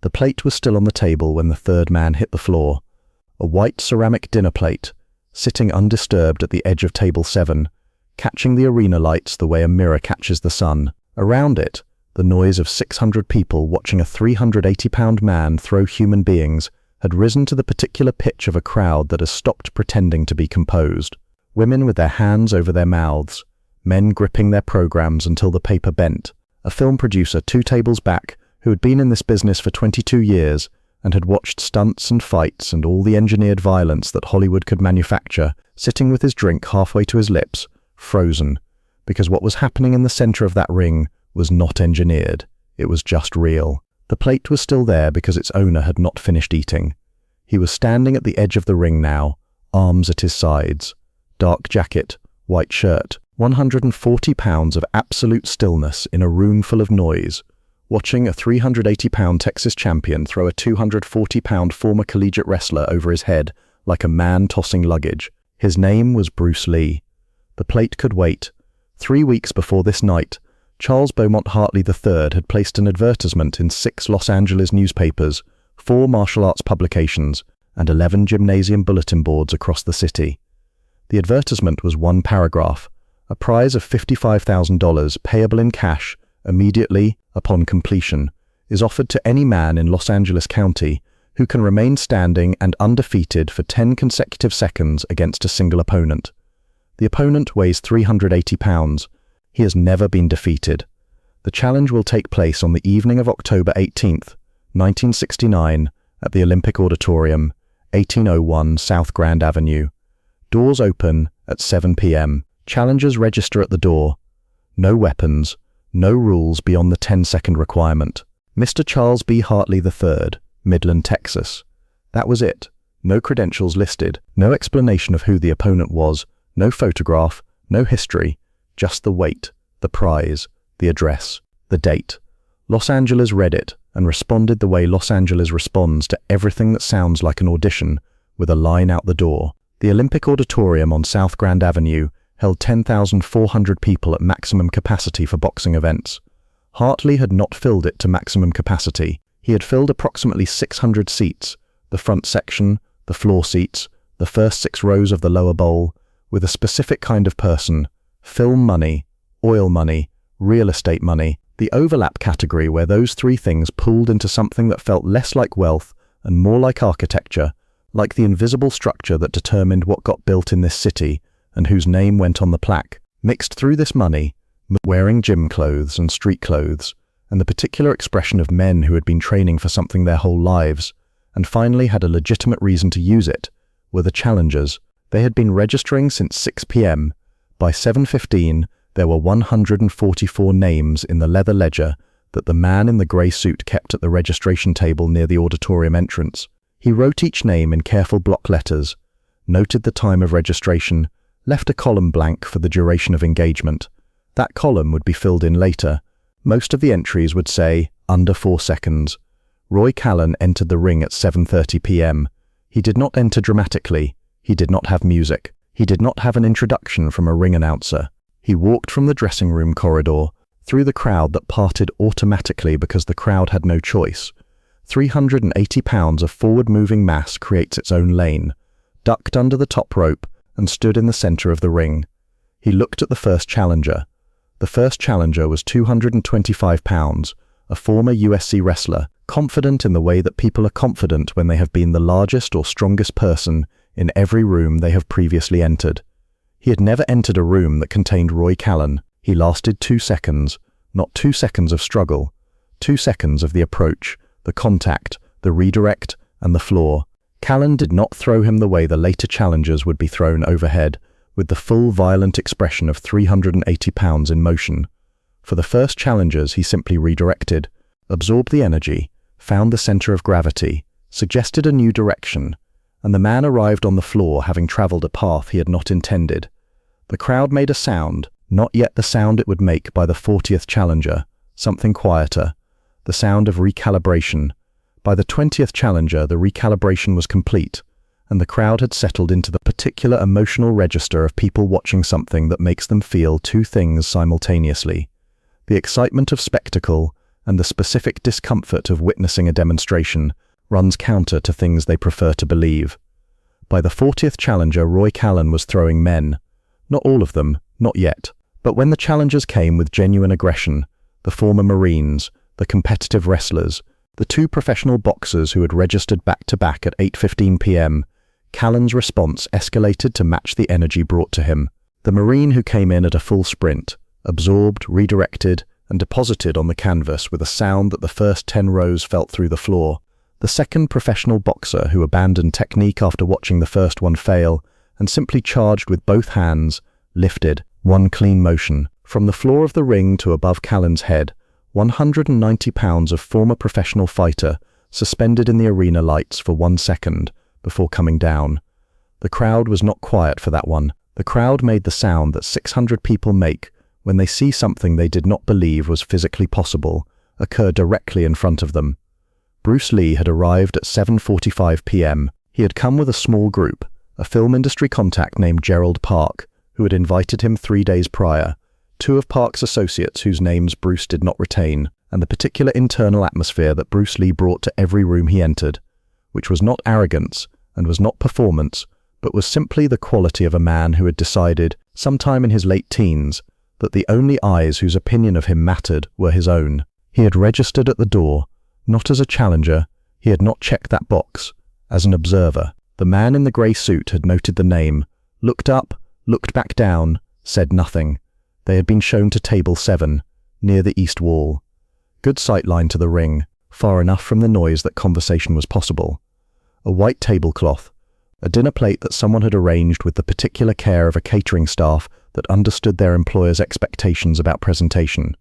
The plate was still on the table when the third man hit the floor. A white ceramic dinner plate, sitting undisturbed at the edge of table 7, catching the arena lights the way a mirror catches the sun. Around it, the noise of 600 people watching a 380-pound man throw human beings had risen to the particular pitch of a crowd that has stopped pretending to be composed. Women with their hands over their mouths, men gripping their programs until the paper bent. A film producer 2 tables back, who had been in this business for 22 years and had watched stunts and fights and all the engineered violence that Hollywood could manufacture, sitting with his drink halfway to his lips, frozen, because what was happening in the center of that ring was not engineered, it was just real. The plate was still there because its owner had not finished eating. He was standing at the edge of the ring now, arms at his sides, dark jacket, white shirt, 140 pounds of absolute stillness in a room full of noise, watching a 380-pound Texas champion throw a 240-pound former collegiate wrestler over his head like a man tossing luggage. His name was Bruce Lee. The plate could wait. 3 weeks before this night, Charles Beaumont Hartley III had placed an advertisement in 6 Los Angeles newspapers, 4 martial arts publications, and 11 gymnasium bulletin boards across the city. The advertisement was 1 paragraph, a prize of $55,000 payable in cash immediately upon completion is offered to any man in Los Angeles County who can remain standing and undefeated for 10 consecutive seconds against a single opponent. The opponent weighs 380 pounds. He has never been defeated. The challenge will take place on the evening of October 18th, 1969, at the Olympic Auditorium, 1801 South Grand Avenue. Doors open at 7 p.m. Challengers register at the door. No weapons, no rules beyond the 10-second requirement. Mr. Charles B. Hartley III, Midland, Texas. That was it. No credentials listed, no explanation of who the opponent was, no photograph, no history, just the weight, the prize, the address, the date. Los Angeles read it and responded the way Los Angeles responds to everything that sounds like an audition, with a line out the door. The Olympic Auditorium on South Grand Avenue held 10,400 people at maximum capacity for boxing events. Hartley had not filled it to maximum capacity. He had filled approximately 600 seats, the front section, the floor seats, the first 6 rows of the lower bowl, with a specific kind of person: film money, oil money, real estate money, the overlap category where those 3 things pooled into something that felt less like wealth and more like architecture, like the invisible structure that determined what got built in this city and whose name went on the plaque. Mixed through this money, wearing gym clothes and street clothes, and the particular expression of men who had been training for something their whole lives, and finally had a legitimate reason to use it, were the challengers. They had been registering since 6 p.m. By 7:15, there were 144 names in the leather ledger that the man in the grey suit kept at the registration table near the auditorium entrance. He wrote each name in careful block letters, noted the time of registration, left a column blank for the duration of engagement. That column would be filled in later. Most of the entries would say, under 4 seconds. Roy Callan entered the ring at 7:30 p.m. He did not enter dramatically. He did not have music. He did not have an introduction from a ring announcer. He walked from the dressing room corridor, through the crowd that parted automatically because the crowd had no choice. 380 pounds of forward-moving mass creates its own lane, ducked under the top rope, and stood in the center of the ring. He looked at the first challenger. The first challenger was 225 pounds, a former USC wrestler, confident in the way that people are confident when they have been the largest or strongest person in every room they have previously entered. He had never entered a room that contained Roy Callan. He lasted 2 seconds, not 2 seconds of struggle, 2 seconds of the approach, the contact, the redirect, and the floor. Callan did not throw him the way the later challengers would be thrown overhead, with the full violent expression of 380 pounds in motion. For the first challengers, he simply redirected, absorbed the energy, found the center of gravity, suggested a new direction, and the man arrived on the floor having traveled a path he had not intended. The crowd made a sound, not yet the sound it would make by the 40th challenger, something quieter, the sound of recalibration. By the 20th challenger, the recalibration was complete, and the crowd had settled into the particular emotional register of people watching something that makes them feel 2 things simultaneously: the excitement of spectacle and the specific discomfort of witnessing a demonstration runs counter to things they prefer to believe. By the 40th challenger, Roy Callan was throwing men. Not all of them, not yet. But when the challengers came with genuine aggression, the former Marines, the competitive wrestlers, the two professional boxers who had registered back-to-back at 8:15 p.m., Callan's response escalated to match the energy brought to him. The Marine who came in at a full sprint, absorbed, redirected, and deposited on the canvas with a sound that the first 10 rows felt through the floor. The second professional boxer who abandoned technique after watching the first one fail and simply charged with both hands, lifted, one clean motion. From the floor of the ring to above Callan's head, 190 pounds of former professional fighter suspended in the arena lights for 1 second before coming down. The crowd was not quiet for that one. The crowd made the sound that 600 people make when they see something they did not believe was physically possible occur directly in front of them. Bruce Lee had arrived at 7:45 p.m. He had come with a small group, a film industry contact named Gerald Park, who had invited him 3 days prior, two of Park's associates whose names Bruce did not retain, and the particular internal atmosphere that Bruce Lee brought to every room he entered, which was not arrogance and was not performance, but was simply the quality of a man who had decided, sometime in his late teens, that the only eyes whose opinion of him mattered were his own. He had registered at the door, not as a challenger. He had not checked that box, as an observer. The man in the grey suit had noted the name, looked up, looked back down, said nothing. They had been shown to table 7, near the east wall. Good sightline to the ring, far enough from the noise that conversation was possible. A white tablecloth, a dinner plate that someone had arranged with the particular care of a catering staff that understood their employer's expectations about presentation.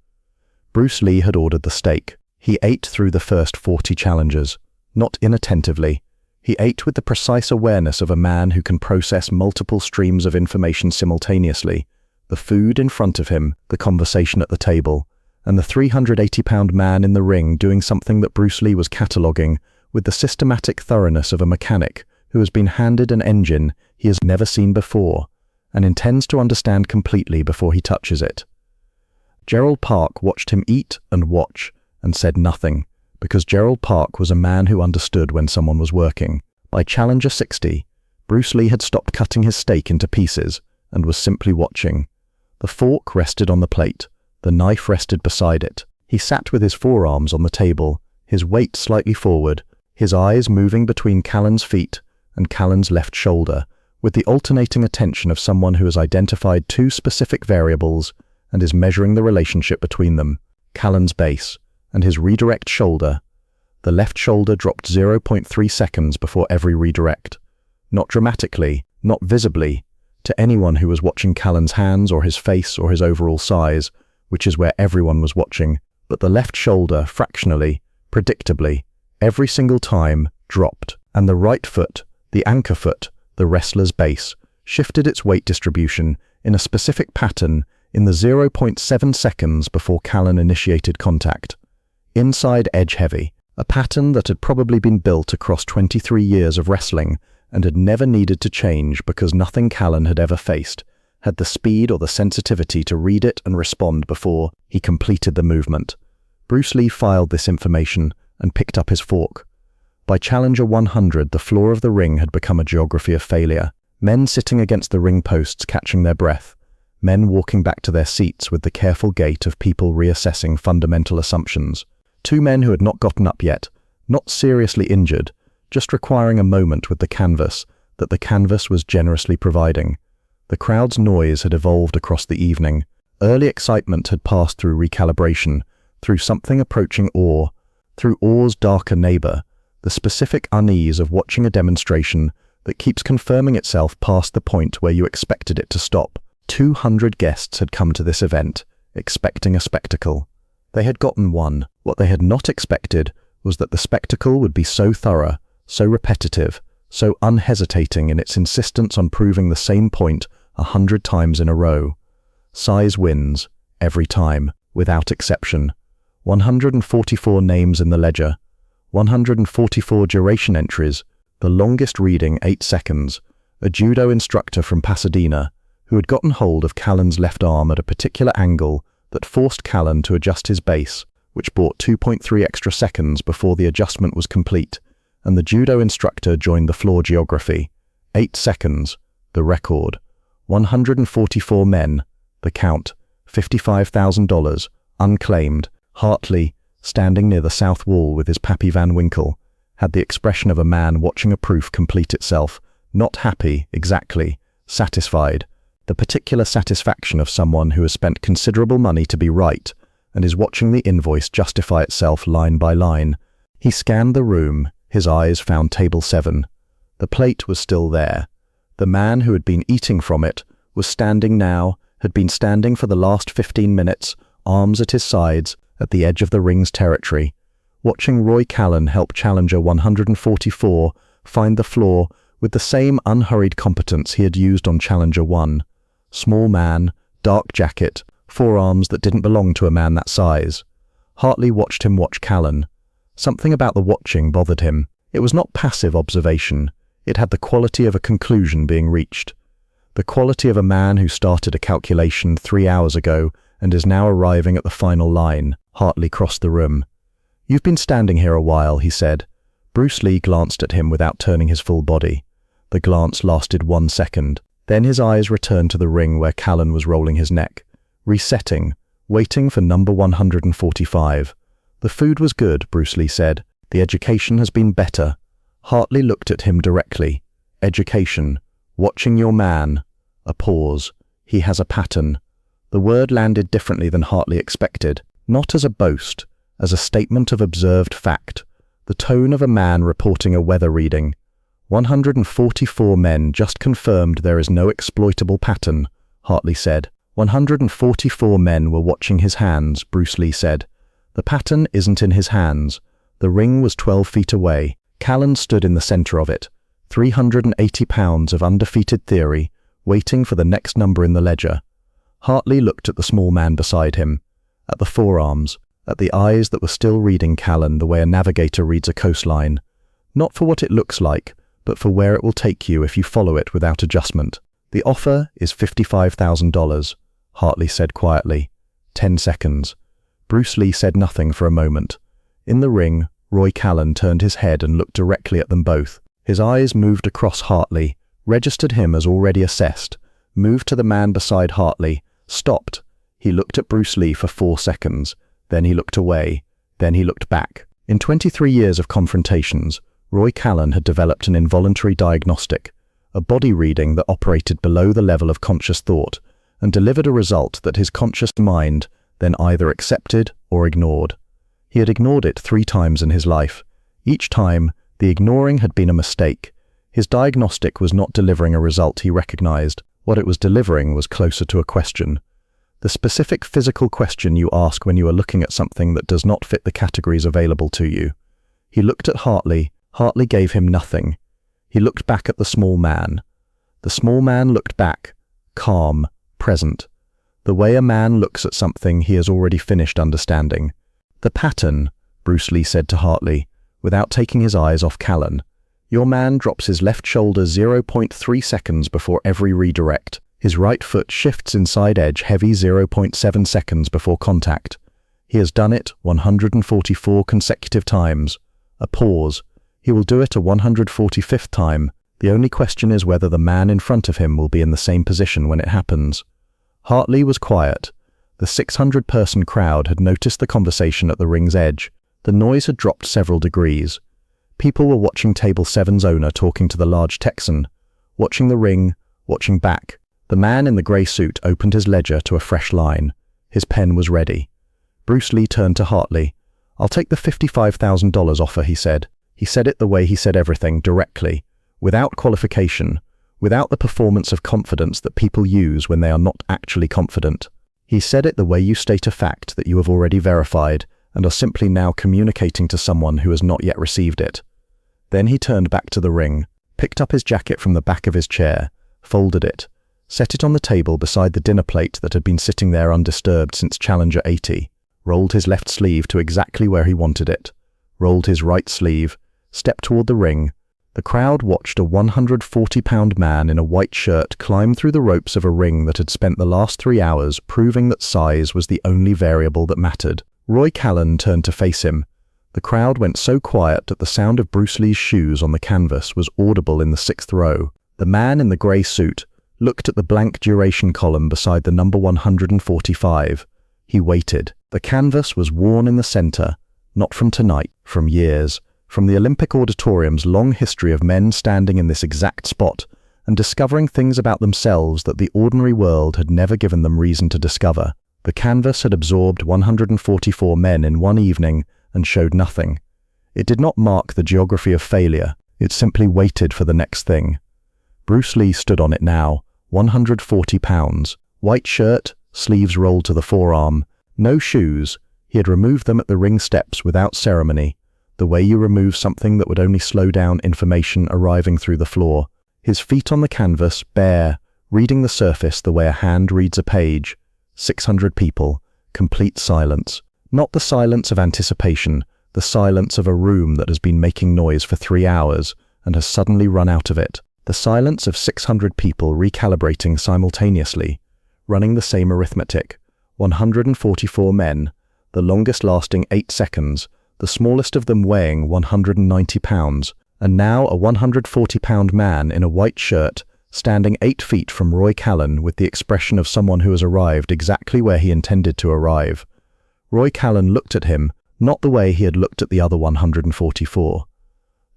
Bruce Lee had ordered the steak. He ate through the first 40 challengers, not inattentively. He ate with the precise awareness of a man who can process multiple streams of information simultaneously. The food in front of him, the conversation at the table, and the 380-pound man in the ring doing something that Bruce Lee was cataloguing with the systematic thoroughness of a mechanic who has been handed an engine he has never seen before and intends to understand completely before he touches it. Gerald Park watched him eat and watch and said nothing, because Gerald Park was a man who understood when someone was working. By Challenger 60, Bruce Lee had stopped cutting his steak into pieces and was simply watching. The fork rested on the plate, the knife rested beside it. He sat with his forearms on the table, his weight slightly forward, his eyes moving between Callan's feet and Callan's left shoulder, with the alternating attention of someone who has identified two specific variables and is measuring the relationship between them, Callan's base and his redirect shoulder. The left shoulder dropped 0.3 seconds before every redirect. Not dramatically, not visibly, to anyone who was watching Callan's hands or his face or his overall size, which is where everyone was watching, but the left shoulder fractionally, predictably, every single time, dropped, and the right foot, the anchor foot, the wrestler's base, shifted its weight distribution in a specific pattern in the 0.7 seconds before Callan initiated contact. Inside edge heavy, a pattern that had probably been built across 23 years of wrestling and had never needed to change because nothing Callan had ever faced had the speed or the sensitivity to read it and respond before he completed the movement. Bruce Lee filed this information and picked up his fork. By Challenger 100, the floor of the ring had become a geography of failure. Men sitting against the ring posts catching their breath. Men walking back to their seats with the careful gait of people reassessing fundamental assumptions. Two men who had not gotten up yet, not seriously injured, just requiring a moment with the canvas that the canvas was generously providing. The crowd's noise had evolved across the evening. Early excitement had passed through recalibration, through something approaching awe, through awe's darker neighbor, the specific unease of watching a demonstration that keeps confirming itself past the point where you expected it to stop. 200 guests had come to this event, expecting a spectacle. They had gotten one. What they had not expected was that the spectacle would be so thorough, so repetitive, so unhesitating in its insistence on proving the same point 100 times in a row. Size wins, every time, without exception. 144 names in the ledger, 144 duration entries, the longest reading 8 seconds, a judo instructor from Pasadena who had gotten hold of Callan's left arm at a particular angle that forced Callan to adjust his base which bought 2.3 extra seconds before the adjustment was complete, and the judo instructor joined the floor geography. 8 seconds, the record. 144 men, the count. $55,000, unclaimed. Hartley, standing near the south wall with his Pappy Van Winkle, had the expression of a man watching a proof complete itself. Not happy, exactly. Satisfied. The particular satisfaction of someone who has spent considerable money to be right and is watching the invoice justify itself line by line. He scanned the room. His eyes found table 7. The plate was still there. The man who had been eating from it was standing now, had been standing for the last 15 minutes, arms at his sides, at the edge of the ring's territory, watching Roy Callan help challenger 144 find the floor with the same unhurried competence he had used on challenger 1. Small man, dark jacket, forearms that didn't belong to a man that size. Hartley watched him watch Callan. Something about the watching bothered him. It was not passive observation. It had the quality of a conclusion being reached. The quality of a man who started a calculation 3 hours ago and is now arriving at the final line. Hartley crossed the room. "You've been standing here a while," he said. Bruce Lee glanced at him without turning his full body. The glance lasted 1 second. Then his eyes returned to the ring where Callan was rolling his neck, resetting, waiting for number 145. "The food was good," Bruce Lee said. "The education has been better." Hartley looked at him directly. "Education. Watching your man." A pause. "He has a pattern." The word landed differently than Hartley expected, not as a boast, as a statement of observed fact, the tone of a man reporting a weather reading. 144 men just confirmed there is no exploitable pattern, Hartley said. 144 men were watching his hands, Bruce Lee said. The pattern isn't in his hands. The ring was 12 feet away. Callan stood in the center of it, 380 pounds of undefeated theory, waiting for the next number in the ledger. Hartley looked at the small man beside him, at the forearms, at the eyes that were still reading Callan the way a navigator reads a coastline. Not for what it looks like, but for where it will take you if you follow it without adjustment. "The offer is $55,000, Hartley said quietly. 10 seconds. Bruce Lee said nothing for a moment. In the ring, Roy Callan turned his head and looked directly at them both. His eyes moved across Hartley, registered him as already assessed, moved to the man beside Hartley, stopped. He looked at Bruce Lee for 4 seconds. Then he looked away. Then he looked back. In 23 years of confrontations, Roy Callan had developed an involuntary diagnostic, a body reading that operated below the level of conscious thought and delivered a result that his conscious mind then either accepted or ignored. He had ignored it 3 times in his life. Each time, the ignoring had been a mistake. His diagnostic was not delivering a result he recognized. What it was delivering was closer to a question. The specific physical question you ask when you are looking at something that does not fit the categories available to you. He looked at Hartley. Hartley gave him nothing. He looked back at the small man. The small man looked back, calm, present. The way a man looks at something he has already finished understanding. "The pattern," Bruce Lee said to Hartley, without taking his eyes off Callan. "Your man drops his left shoulder 0.3 seconds before every redirect. His right foot shifts inside edge heavy 0.7 seconds before contact. He has done it 144 consecutive times. A pause. He will do it a 145th time. The only question is whether the man in front of him will be in the same position when it happens." Hartley was quiet. The 600-person crowd had noticed the conversation at the ring's edge. The noise had dropped several degrees. People were watching Table 7's owner talking to the large Texan, watching the ring, watching back. The man in the grey suit opened his ledger to a fresh line. His pen was ready. Bruce Lee turned to Hartley. "I'll take the $55,000 offer," he said. He said it the way he said everything, directly, without qualification, without the performance of confidence that people use when they are not actually confident. He said it the way you state a fact that you have already verified and are simply now communicating to someone who has not yet received it. Then he turned back to the ring, picked up his jacket from the back of his chair, folded it, set it on the table beside the dinner plate that had been sitting there undisturbed since Challenger 80, rolled his left sleeve to exactly where he wanted it, rolled his right sleeve, stepped toward the ring. The crowd watched a 140-pound man in a white shirt climb through the ropes of a ring that had spent the last 3 hours proving that size was the only variable that mattered. Roy Callan turned to face him. The crowd went so quiet that the sound of Bruce Lee's shoes on the canvas was audible in the 6th row. The man in the grey suit looked at the blank duration column beside the number 145. He waited. The canvas was worn in the center, not from tonight, from years, from the Olympic Auditorium's long history of men standing in this exact spot and discovering things about themselves that the ordinary world had never given them reason to discover. The canvas had absorbed 144 men in one evening and showed nothing. It did not mark the geography of failure. It simply waited for the next thing. Bruce Lee stood on it now, 140 pounds, white shirt, sleeves rolled to the forearm, no shoes. He had removed them at the ring steps without ceremony, the way you remove something that would only slow down information arriving through the floor. His feet on the canvas, bare, reading the surface the way a hand reads a page. 600 people, complete silence. Not the silence of anticipation, the silence of a room that has been making noise for 3 hours and has suddenly run out of it. The silence of 600 people recalibrating simultaneously, running the same arithmetic. 144 men, the longest lasting 8 seconds, the smallest of them weighing 190 pounds, and now a 140-pound man in a white shirt, standing 8 feet from Roy Callan with the expression of someone who has arrived exactly where he intended to arrive. Roy Callan looked at him, not the way he had looked at the other 144.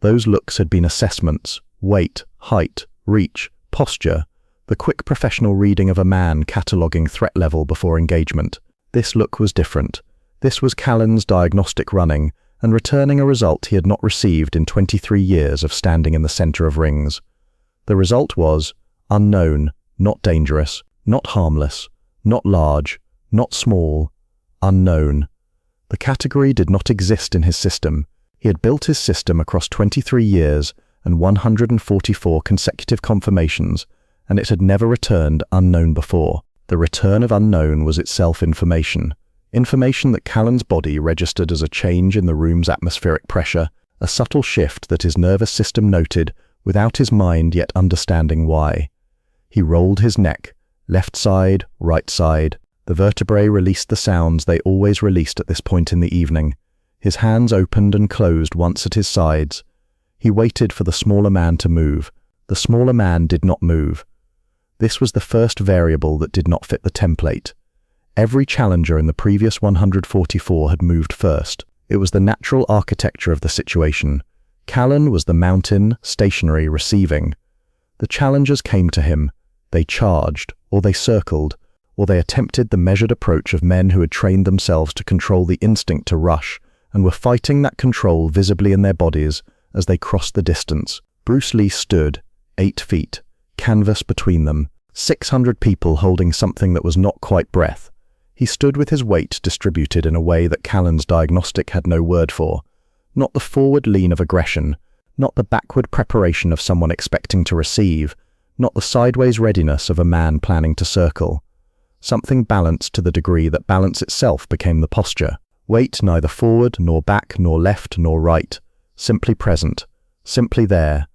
Those looks had been assessments, weight, height, reach, posture, the quick professional reading of a man cataloguing threat level before engagement. This look was different. This was Callan's diagnostic running and returning a result he had not received in 23 years of standing in the center of rings. The result was unknown, not dangerous, not harmless, not large, not small, unknown. The category did not exist in his system. He had built his system across 23 years and 144 consecutive confirmations, and it had never returned unknown before. The return of unknown was itself information. Information that Callan's body registered as a change in the room's atmospheric pressure, a subtle shift that his nervous system noted without his mind yet understanding why. He rolled his neck, left side, right side. The vertebrae released the sounds they always released at this point in the evening. His hands opened and closed once at his sides. He waited for the smaller man to move. The smaller man did not move. This was the first variable that did not fit the template. Every challenger in the previous 144 had moved first. It was the natural architecture of the situation. Callan was the mountain, stationary, receiving. The challengers came to him. They charged, or they circled, or they attempted the measured approach of men who had trained themselves to control the instinct to rush and were fighting that control visibly in their bodies as they crossed the distance. Bruce Lee stood, 8 feet, canvas between them, 600 people holding something that was not quite breath. He stood with his weight distributed in a way that Callan's diagnostic had no word for. Not the forward lean of aggression, not the backward preparation of someone expecting to receive, not the sideways readiness of a man planning to circle. Something balanced to the degree that balance itself became the posture. Weight neither forward, nor back, nor left, nor right. Simply present. Simply there.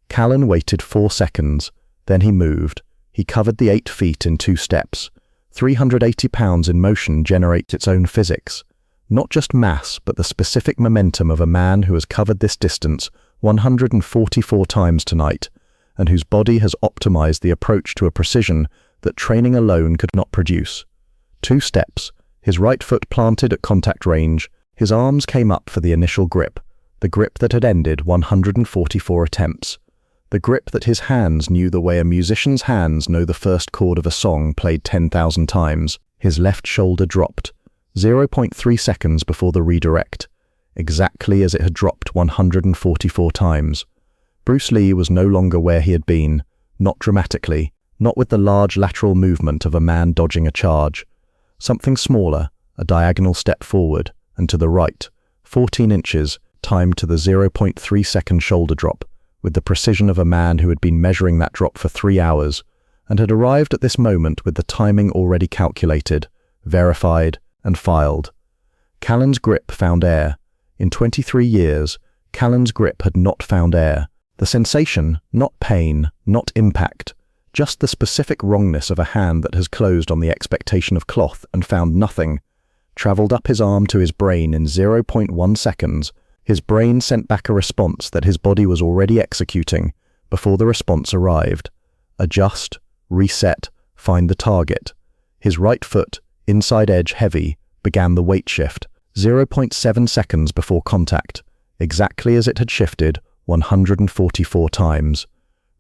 Callan waited 4 seconds. Then he moved. He covered the 8 feet in 2 steps. 380 pounds in motion generates its own physics. Not just mass, but the specific momentum of a man who has covered this distance 144 times tonight, and whose body has optimized the approach to a precision that training alone could not produce. 2 steps, his right foot planted at contact range, his arms came up for the initial grip, the grip that had ended 144 attempts. The grip that his hands knew the way a musician's hands know the first chord of a song played 10,000 times. His left shoulder dropped, 0.3 seconds before the redirect, exactly as it had dropped 144 times. Bruce Lee was no longer where he had been, not dramatically, not with the large lateral movement of a man dodging a charge. Something smaller, a diagonal step forward, and to the right, 14 inches, timed to the 0.3 second shoulder drop, with the precision of a man who had been measuring that drop for 3 hours, and had arrived at this moment with the timing already calculated, verified, and filed. Callan's grip found air. In 23 years, Callan's grip had not found air. The sensation, not pain, not impact, just the specific wrongness of a hand that has closed on the expectation of cloth and found nothing, traveled up his arm to his brain in 0.1 seconds. His brain sent back a response that his body was already executing before the response arrived. Adjust, reset, find the target. His right foot, inside edge heavy, began the weight shift, 0.7 seconds before contact, exactly as it had shifted 144 times.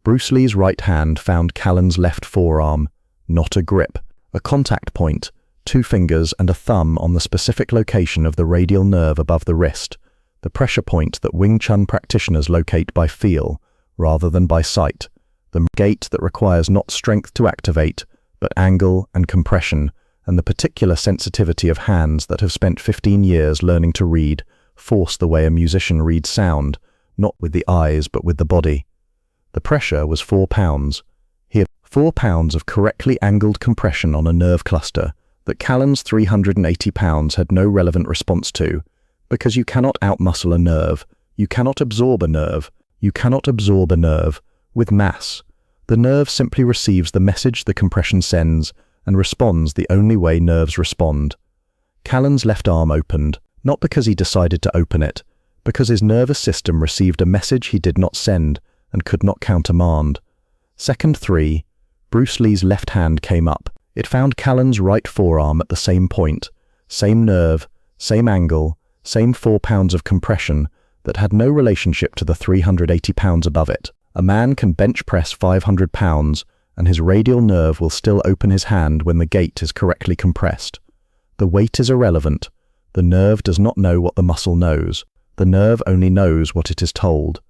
Bruce Lee's right hand found Callan's left forearm, not a grip, a contact point, 2 fingers and a thumb on the specific location of the radial nerve above the wrist, the pressure point that Wing Chun practitioners locate by feel rather than by sight, the gate that requires not strength to activate, but angle and compression, and the particular sensitivity of hands that have spent 15 years learning to read force the way a musician reads sound, not with the eyes but with the body. The pressure was 4 pounds. He had 4 pounds of correctly angled compression on a nerve cluster that Callan's 380 pounds had no relevant response to, because you cannot outmuscle a nerve, you cannot absorb a nerve, you cannot absorb a nerve with mass. The nerve simply receives the message the compression sends and responds the only way nerves respond. Callan's left arm opened, not because he decided to open it, because his nervous system received a message he did not send and could not countermand. Second 3, Bruce Lee's left hand came up. It found Callan's right forearm at the same point, same nerve, same angle, same 4 pounds of compression that had no relationship to the 380 pounds above it. A man can bench press 500 pounds and his radial nerve will still open his hand when the gate is correctly compressed. The weight is irrelevant. The nerve does not know what the muscle knows. The nerve only knows what it is told.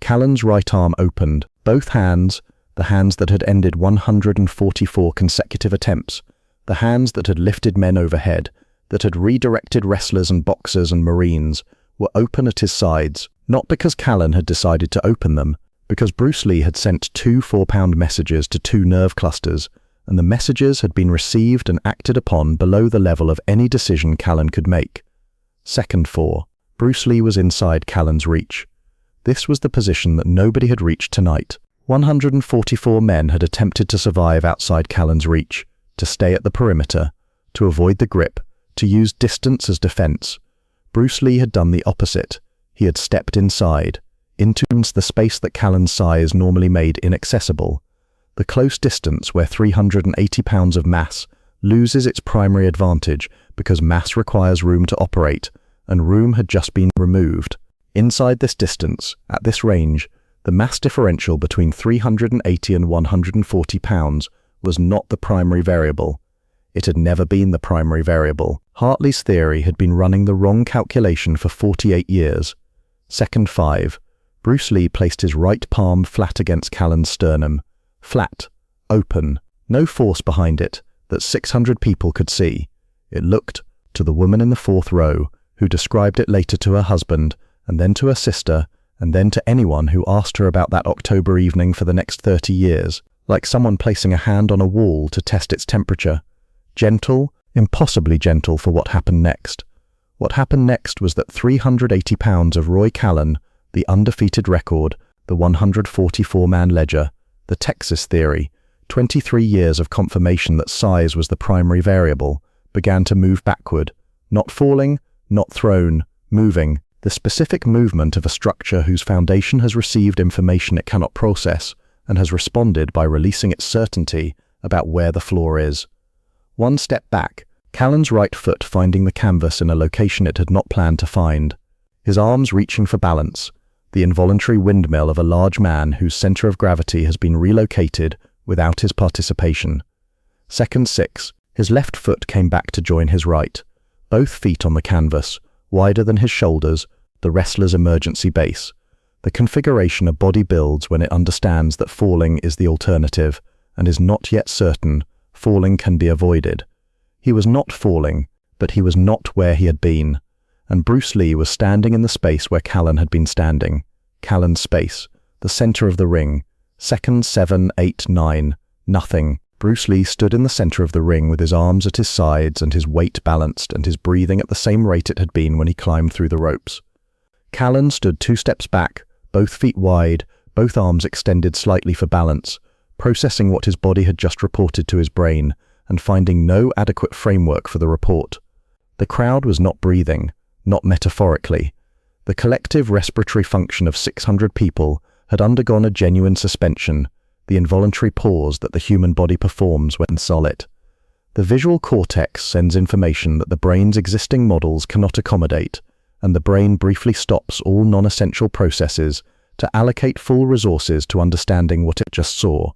Callan's right arm opened. Both hands, the hands that had ended 144 consecutive attempts, the hands that had lifted men overhead, that had redirected wrestlers and boxers and Marines, were open at his sides, not because Callan had decided to open them, because Bruce Lee had sent 2 4-pound messages to 2 nerve clusters, and the messages had been received and acted upon below the level of any decision Callan could make. Second 4. Bruce Lee was inside Callan's reach. This was the position that nobody had reached tonight. 144 men had attempted to survive outside Callan's reach, to stay at the perimeter, to avoid the grip, to use distance as defense. Bruce Lee had done the opposite. He had stepped inside, into the space that Callan's size normally made inaccessible. The close distance where 380 pounds of mass loses its primary advantage because mass requires room to operate, and room had just been removed. Inside this distance, at this range, the mass differential between 380 and 140 pounds was not the primary variable. It had never been the primary variable. Hartley's theory had been running the wrong calculation for 48 years. Second 5. Bruce Lee placed his right palm flat against Callan's sternum. Flat, open, no force behind it that 600 people could see. It looked, to the woman in the 4th row, who described it later to her husband, and then to her sister, and then to anyone who asked her about that October evening for the next 30 years, like someone placing a hand on a wall to test its temperature. Gentle, impossibly gentle for what happened next. What happened next was that 380 pounds of Roy Callan, the undefeated record, the 144-man ledger, the Texas theory, 23 years of confirmation that size was the primary variable, began to move backward, not falling, not thrown, moving, the specific movement of a structure whose foundation has received information it cannot process and has responded by releasing its certainty about where the floor is. One step back, Callan's right foot finding the canvas in a location it had not planned to find, his arms reaching for balance, the involuntary windmill of a large man whose center of gravity has been relocated without his participation. Second 6, his left foot came back to join his right, both feet on the canvas, wider than his shoulders, the wrestler's emergency base, the configuration a body builds when it understands that falling is the alternative and is not yet certain falling can be avoided. He was not falling, but he was not where he had been, and Bruce Lee was standing in the space where Callan had been standing. Callan's space, the center of the ring. Second 7, 8, 9, nothing. Bruce Lee stood in the center of the ring with his arms at his sides and his weight balanced and his breathing at the same rate it had been when he climbed through the ropes. Callan stood 2 steps back, both feet wide, both arms extended slightly for balance, processing what his body had just reported to his brain and finding no adequate framework for the report. The crowd was not breathing, not metaphorically. The collective respiratory function of 600 people had undergone a genuine suspension, the involuntary pause that the human body performs when solid. The visual cortex sends information that the brain's existing models cannot accommodate, and the brain briefly stops all non-essential processes to allocate full resources to understanding what it just saw.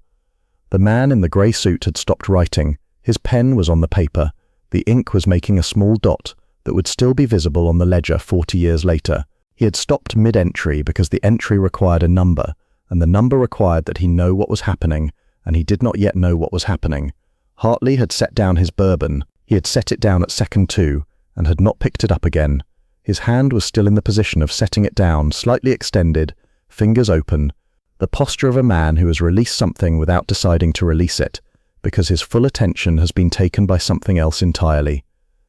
The man in the grey suit had stopped writing. His pen was on the paper. The ink was making a small dot that would still be visible on the ledger 40 years later. He had stopped mid-entry because the entry required a number, and the number required that he know what was happening, and he did not yet know what was happening. Hartley had set down his bourbon. He had set it down at second 2, and had not picked it up again. His hand was still in the position of setting it down, slightly extended, fingers open, the posture of a man who has released something without deciding to release it, because his full attention has been taken by something else entirely.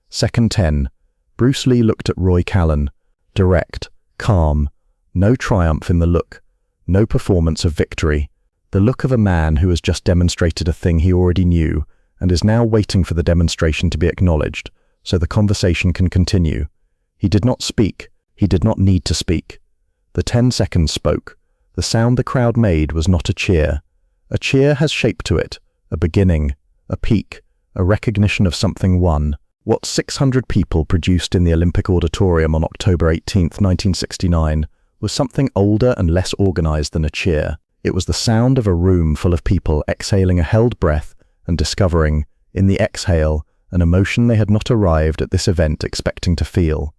Second 10. Bruce Lee looked at Roy Callan, direct, calm, no triumph in the look, no performance of victory, the look of a man who has just demonstrated a thing he already knew and is now waiting for the demonstration to be acknowledged, so the conversation can continue. He did not speak. He did not need to speak. The 10 seconds spoke. The sound the crowd made was not a cheer. A cheer has shape to it, a beginning, a peak, a recognition of something won. What 600 people produced in the Olympic Auditorium on October 18, 1969, was something older and less organized than a cheer. It was the sound of a room full of people exhaling a held breath and discovering, in the exhale, an emotion they had not arrived at this event expecting to feel.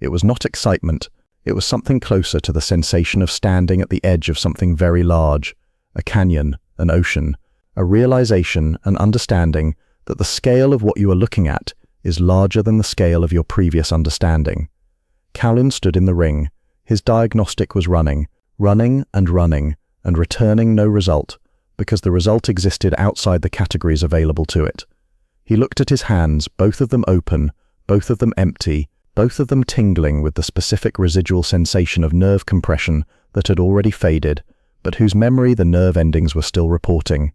It was not excitement. It was something closer to the sensation of standing at the edge of something very large, a canyon, an ocean, a realization, an understanding that the scale of what you are looking at is larger than the scale of your previous understanding. Callan stood in the ring. His diagnostic was running and returning no result, because the result existed outside the categories available to it. He looked at his hands, both of them open, both of them empty, both of them tingling with the specific residual sensation of nerve compression that had already faded, but whose memory the nerve endings were still reporting.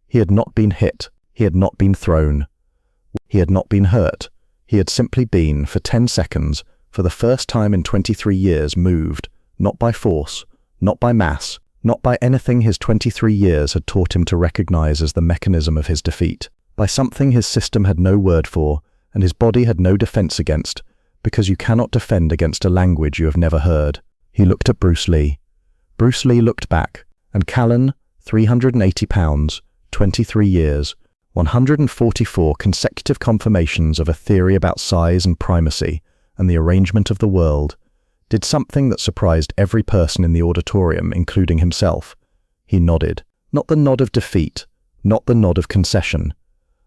He had not been hit. He had not been thrown. He had not been hurt. He had simply been, for 10 seconds, for the first time in 23 years, moved, not by force, not by mass, not by anything his 23 years had taught him to recognize as the mechanism of his defeat, by something his system had no word for and his body had no defense against, because you cannot defend against a language you have never heard. He looked at Bruce Lee. Bruce Lee looked back, and Callan, 380 pounds, 23 years, 144 consecutive confirmations of a theory about size and primacy and the arrangement of the world, did something that surprised every person in the auditorium, including himself. He nodded. Not the nod of defeat, not the nod of concession.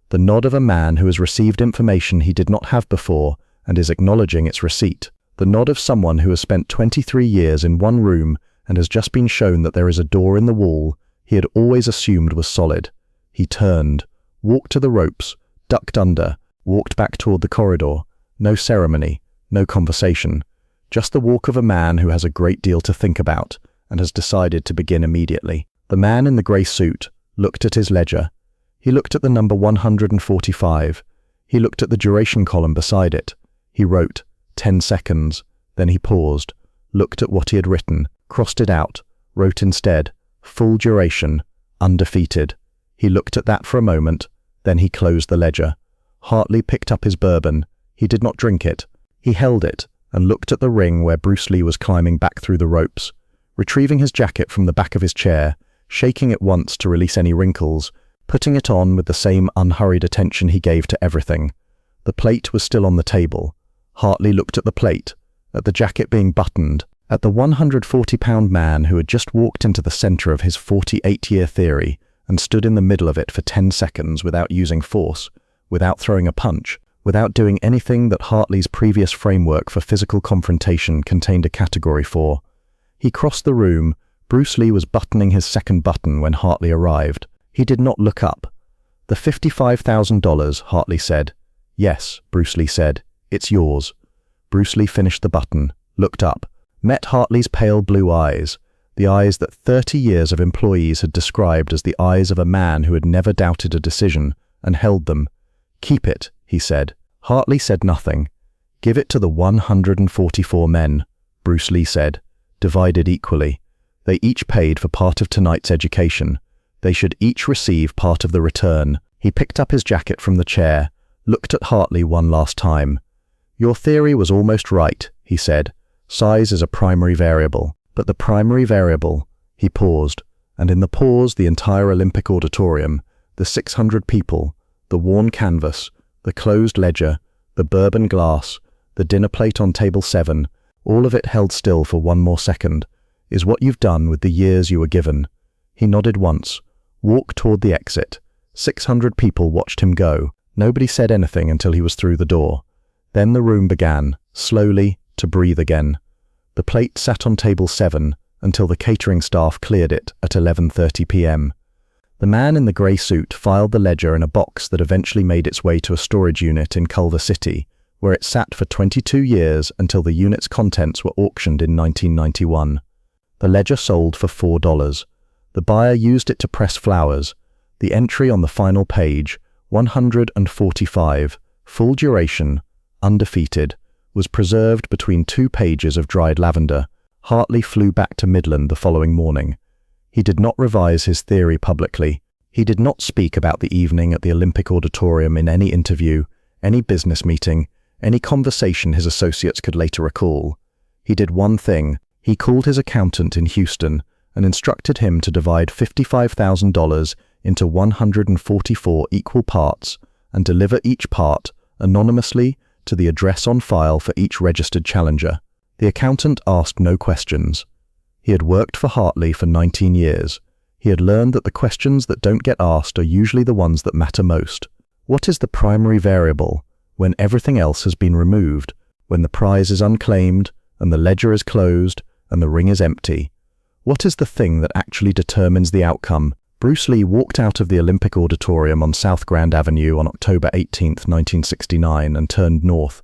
The nod of a man who has received information he did not have before and is acknowledging its receipt. The nod of someone who has spent 23 years in one room and has just been shown that there is a door in the wall he had always assumed was solid. He turned, walked to the ropes, ducked under, walked back toward the corridor. No ceremony, no conversation. Just the walk of a man who has a great deal to think about and has decided to begin immediately. The man in the grey suit looked at his ledger. He looked at the number 145. He looked at the duration column beside it. He wrote 10 seconds. Then he paused, looked at what he had written, crossed it out, wrote instead, full duration, undefeated. He looked at that for a moment, then he closed the ledger. Hartley picked up his bourbon. He did not drink it. He held it and looked at the ring where Bruce Lee was climbing back through the ropes, retrieving his jacket from the back of his chair, shaking it once to release any wrinkles, putting it on with the same unhurried attention he gave to everything. The plate was still on the table. Hartley looked at the plate, at the jacket being buttoned, at the 140-pound man who had just walked into the center of his 48-year theory and stood in the middle of it for 10 seconds without using force, without throwing a punch, without doing anything that Hartley's previous framework for physical confrontation contained a category for. He crossed the room. Bruce Lee was buttoning his second button when Hartley arrived. He did not look up. "The $55,000, Hartley said. "Yes," Bruce Lee said. "It's yours." Bruce Lee finished the button, looked up, met Hartley's pale blue eyes, the eyes that 30 years of employees had described as the eyes of a man who had never doubted a decision, and held them. "Keep it," he said. Hartley said nothing. "Give it to the 144 men," Bruce Lee said, "divided equally. They each paid for part of tonight's education. They should each receive part of the return." He picked up his jacket from the chair, looked at Hartley one last time. "Your theory was almost right," he said. "Size is a primary variable. But the primary variable—" He paused, and in the pause the entire Olympic auditorium, the 600 people, the worn canvas, the closed ledger, the bourbon glass, the dinner plate on table 7, all of it held still for one more second, "is what you've done with the years you were given." He nodded once, walked toward the exit. 600 people watched him go. Nobody said anything until he was through the door. Then the room began, slowly, to breathe again. The plate sat on table 7 until the catering staff cleared it at 11:30 p.m. The man in the grey suit filed the ledger in a box that eventually made its way to a storage unit in Culver City, where it sat for 22 years until the unit's contents were auctioned in 1991. The ledger sold for $4. The buyer used it to press flowers. The entry on the final page, 145, full duration, undefeated, was preserved between 2 pages of dried lavender. Hartley flew back to Midland the following morning. He did not revise his theory publicly. He did not speak about the evening at the Olympic Auditorium in any interview, any business meeting, any conversation his associates could later recall. He did one thing. He called his accountant in Houston and instructed him to divide $55,000 into 144 equal parts and deliver each part anonymously to the address on file for each registered challenger. The accountant asked no questions. He had worked for Hartley for 19 years. He had learned that the questions that don't get asked are usually the ones that matter most. What is the primary variable when everything else has been removed, when the prize is unclaimed and the ledger is closed and the ring is empty? What is the thing that actually determines the outcome? Bruce Lee walked out of the Olympic Auditorium on South Grand Avenue on October 18, 1969, and turned north.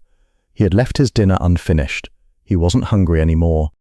He had left his dinner unfinished. He wasn't hungry anymore.